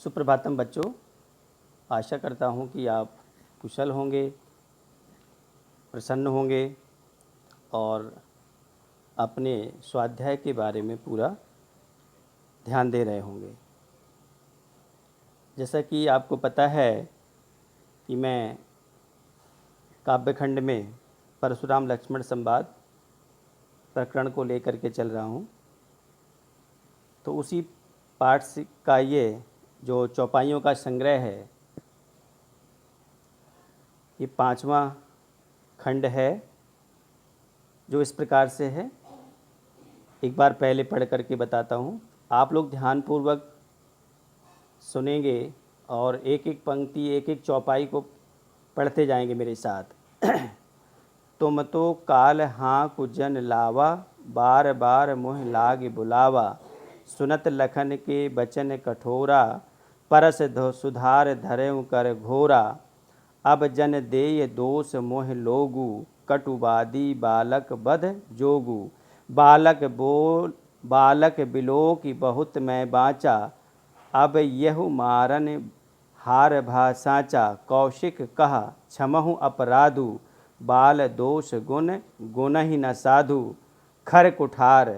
सुप्रभातम बच्चों, आशा करता हूँ कि आप कुशल होंगे, प्रसन्न होंगे और अपने स्वाध्याय के बारे में पूरा ध्यान दे रहे होंगे। जैसा कि आपको पता है कि मैं काव्यखंड में परशुराम लक्ष्मण संवाद प्रकरण को लेकर के चल रहा हूँ, तो उसी पाठ का ये जो चौपाइयों का संग्रह है, ये 5वां खंड है, जो इस प्रकार से है। एक बार पहले पढ़ करके बताता हूँ, आप लोग ध्यानपूर्वक सुनेंगे और एक एक पंक्ति, एक एक चौपाई को पढ़ते जाएंगे मेरे साथ। तुम तो काल हाँ कुजन लावा, बार बार मुँह लाग बुलावा, सुनत लखन के बचन कठोरा, परस सुधार धर्म कर घोरा, अब जन देय दोष मोह लोगु, कटुवादी बालक बध जोगु, बालक बिलोक बहुत मैं बाँचा, अब यहु मारन हार भा साँचा, कौशिक कहा क्षमहु अपराधु, बाल दोष गुण गुणहि न साधु, खर कुठार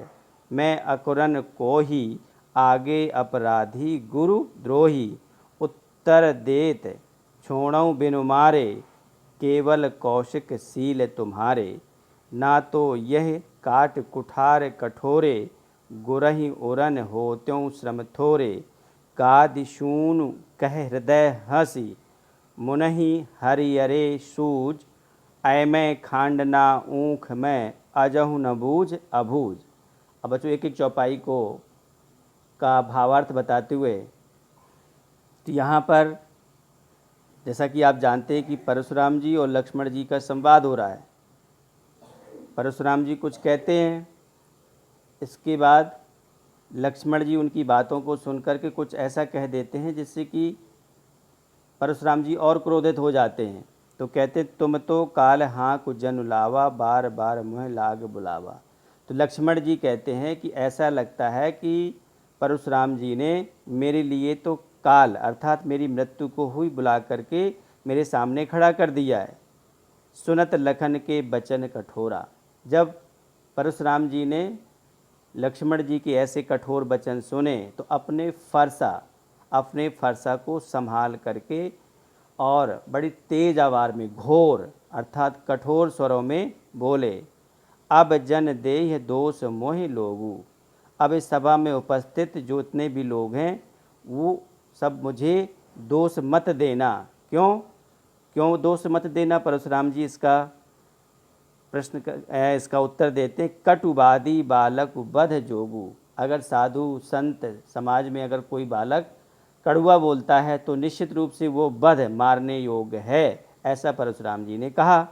मैं अकुरन कोही, आगे अपराधी गुरु द्रोही, उत्तर देत छोड़ऊँ बिनु मारे, केवल कौशिक सील तुम्हारे, ना तो यह काट कुठार कठोरे, गुरहि उरन होत्यों श्रम थोरे, गादिशूनु कह हृदय हंसी, मुनहि हरियरे सूझ, ऐमै खांडना ऊख में अजहु न बूझ अबूझ। अब बच्चों एक एक चौपाई को का भावार्थ बताते हुए, तो यहाँ पर जैसा कि आप जानते हैं कि परशुराम जी और लक्ष्मण जी का संवाद हो रहा है। परशुराम जी कुछ कहते हैं, इसके बाद लक्ष्मण जी उनकी बातों को सुनकर के कुछ ऐसा कह देते हैं जिससे कि परशुराम जी और क्रोधित हो जाते हैं। तो कहते तुम तो काल हाँ कुजन लावा, बार बार मुँह लाग बुलावा। तो लक्ष्मण जी कहते हैं कि ऐसा लगता है कि परशुराम जी ने मेरे लिए तो काल अर्थात मेरी मृत्यु को हुई बुला करके मेरे सामने खड़ा कर दिया है। सुनत लखन के बचन कठोरा, जब परशुराम जी ने लक्ष्मण जी के ऐसे कठोर वचन सुने तो अपने फरसा को संभाल करके और बड़ी तेज आवाज़ में घोर अर्थात कठोर स्वरों में बोले, अब जन देह दोष मोहि लोगु। अब इस सभा में उपस्थित जो इतने भी लोग हैं वो सब मुझे दोष मत देना। क्यों दोष मत देना? परशुराम जी इसका इसका उत्तर देते, कटुवादी बालक बध जोगु। अगर साधु संत समाज में अगर कोई बालक कड़ुआ बोलता है तो निश्चित रूप से वो बध मारने योग्य है, ऐसा परशुराम जी ने कहा।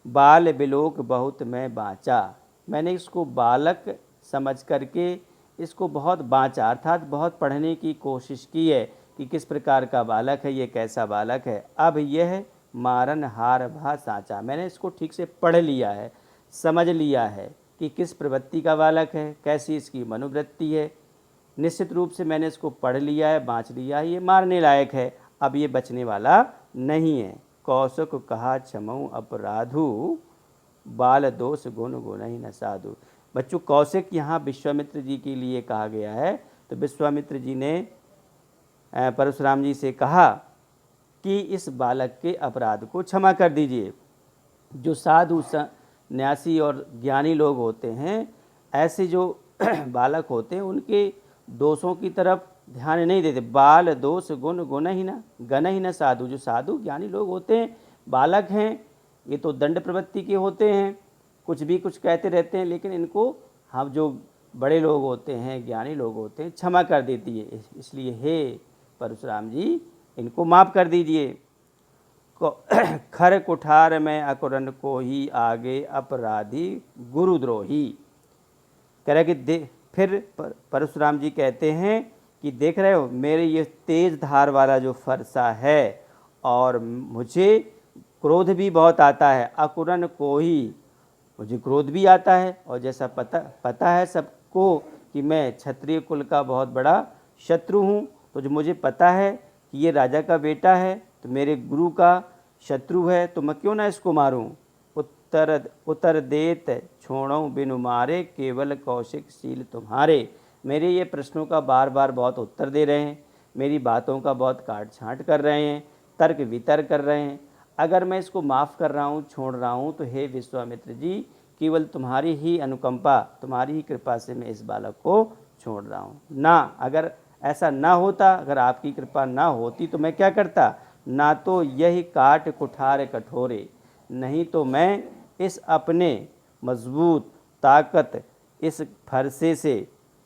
बाल बिलोक बहुत मैं बाँचा, मैंने इसको बालक समझ करके इसको बहुत बाँचा अर्थात बहुत पढ़ने की कोशिश की है कि किस प्रकार का बालक है, ये कैसा बालक है। अब यह मारन हार भा साँचा, मैंने इसको ठीक से पढ़ लिया है, समझ लिया है कि किस प्रवृत्ति का बालक है, कैसी इसकी मनोवृत्ति है। निश्चित रूप से मैंने इसको पढ़ लिया है, बाँच लिया है, ये मारने लायक है, अब ये बचने वाला नहीं है। कौशिक कहा क्षमऊ अपराधु, बाल दोष गुण गुणहि न साधु। बच्चों कौशिक यहाँ विश्वामित्र जी के लिए कहा गया है। तो विश्वामित्र जी ने परशुराम जी से कहा कि इस बालक के अपराध को क्षमा कर दीजिए। जो साधु न्यासी और ज्ञानी लोग होते हैं, ऐसे जो बालक होते हैं उनके दोषों की तरफ ध्यान नहीं देते। बाल दोष गुण गुणहि न साधु। जो साधु ज्ञानी लोग होते हैं, बालक हैं, ये तो दंड प्रवृत्ति के होते हैं, कुछ भी कुछ कहते रहते हैं, लेकिन इनको हम जो बड़े लोग होते हैं, ज्ञानी लोग होते हैं, क्षमा कर देती है। इसलिए हे परशुराम जी इनको माफ़ कर दीजिए। खर कुठार में अकुरन को ही, आगे अपराधी गुरुद्रोही। कह रहे कि फिर परशुराम जी कहते हैं कि देख रहे हो मेरे ये तेज धार वाला जो फरसा है और मुझे क्रोध भी बहुत आता है। अकुरन को ही, मुझे क्रोध भी आता है, और जैसा पता है सबको कि मैं क्षत्रिय कुल का बहुत बड़ा शत्रु हूँ, तो जो मुझे पता है कि ये राजा का बेटा है, तो मेरे गुरु का शत्रु है, तो मैं क्यों ना इसको मारूं। उत्तर देत छोड़ो बिनु मारे, केवल कौशिक शील तुम्हारे। मेरे ये प्रश्नों का बार बार बहुत उत्तर दे रहे हैं, मेरी बातों का बहुत काट छाँट कर रहे हैं, तर्क वितर्क कर रहे हैं। अगर मैं इसको माफ़ कर रहा हूँ, छोड़ रहा हूँ, तो हे विश्वामित्र जी, केवल तुम्हारी ही अनुकंपा, तुम्हारी ही कृपा से मैं इस बालक को छोड़ रहा हूँ। ना अगर ऐसा ना होता, अगर आपकी कृपा ना होती तो मैं क्या करता। ना तो यही काट कुठार कठोरे, नहीं तो मैं इस अपने मजबूत ताकत इस फरसे से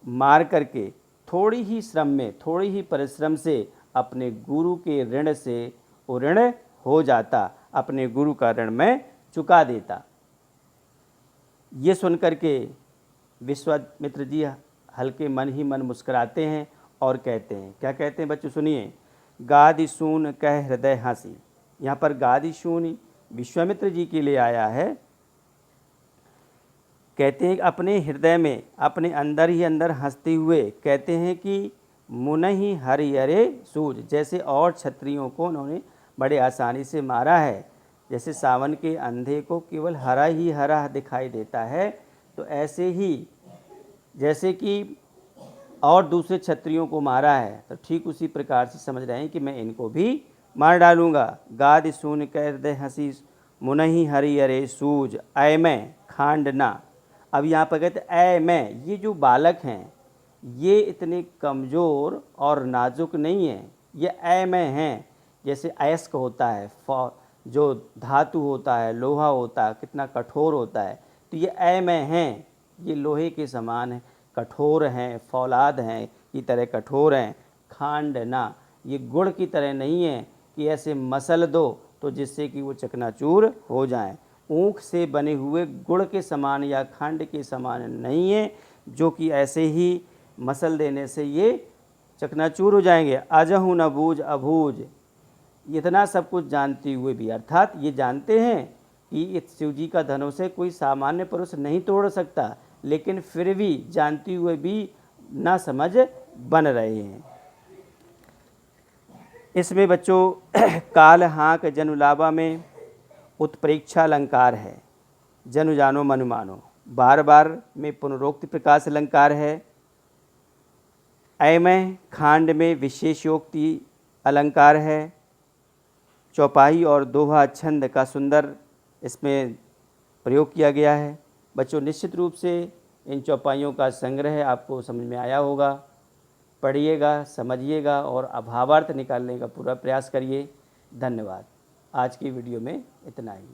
मार करके थोड़ी ही श्रम में, थोड़ी ही परिश्रम से अपने गुरु के ऋण से ऋण हो जाता, अपने गुरु का ऋण मैं चुका देता। ये सुनकर के विश्वामित्र जी हल्के मन ही मन मुस्कुराते हैं और कहते हैं, क्या कहते हैं बच्चों सुनिए। गादि सून कह हृदय हंसी। यहाँ पर गादि सून विश्वामित्र जी के लिए आया है। कहते हैं अपने हृदय में, अपने अंदर ही अंदर हंसते हुए कहते हैं कि मुनहि हरिहरे सूझ। जैसे और क्षत्रियों को उन्होंने बड़े आसानी से मारा है, जैसे सावन के अंधे को केवल हरा ही हरा दिखाई देता है, तो ऐसे ही जैसे कि और दूसरे क्षत्रियों को मारा है, तो ठीक उसी प्रकार से समझ रहे हैं कि मैं इनको भी मार डालूंगा। गाद सून कह हृदय हंसी, मुनहि हरिहरे सूझ, ऐ मैं खांड ना। अब यहाँ पर कहते ऐ मैं, ये जो बालक हैं ये इतने कमज़ोर और नाजुक नहीं हैं, ये ऐ मैं हैं। जैसे अयस्क होता है, जो धातु होता है, लोहा होता है, कितना कठोर होता है, तो ये ऐ मैं हैं, ये लोहे के समान है, कठोर हैं, फौलाद हैं की तरह कठोर हैं। खांड ना, ये गुड़ की तरह नहीं है कि ऐसे मसल दो तो जिससे कि वो चकनाचूर हो जाएं। ऊख से बने हुए गुड़ के समान या खंड के समान नहीं है, जो कि ऐसे ही मसल देने से ये चकनाचूर हो जाएंगे। अजहु न बूझ अबूझ, इतना सब कुछ जानते हुए भी, अर्थात ये जानते हैं कि इस शिव जी का धनुष कोई सामान्य पुरुष नहीं तोड़ सकता, लेकिन फिर भी जानते हुए भी ना समझ बन रहे हैं। इसमें बच्चों काल हाँक जनुलाभा में उत्प्रेक्षा अलंकार है। जनु जानो मनु मानो, बार बार में पुनरोक्ति प्रकाश अलंकार है। ऐ मैं खांड में विशेषोक्ति अलंकार है। चौपाई और दोहा छंद का सुंदर इसमें प्रयोग किया गया है। बच्चों निश्चित रूप से इन चौपाइयों का संग्रह आपको समझ में आया होगा। पढ़िएगा, समझिएगा और अभावार्थ निकालने का पूरा प्रयास करिए। धन्यवाद। आज की वीडियो में इतना ही।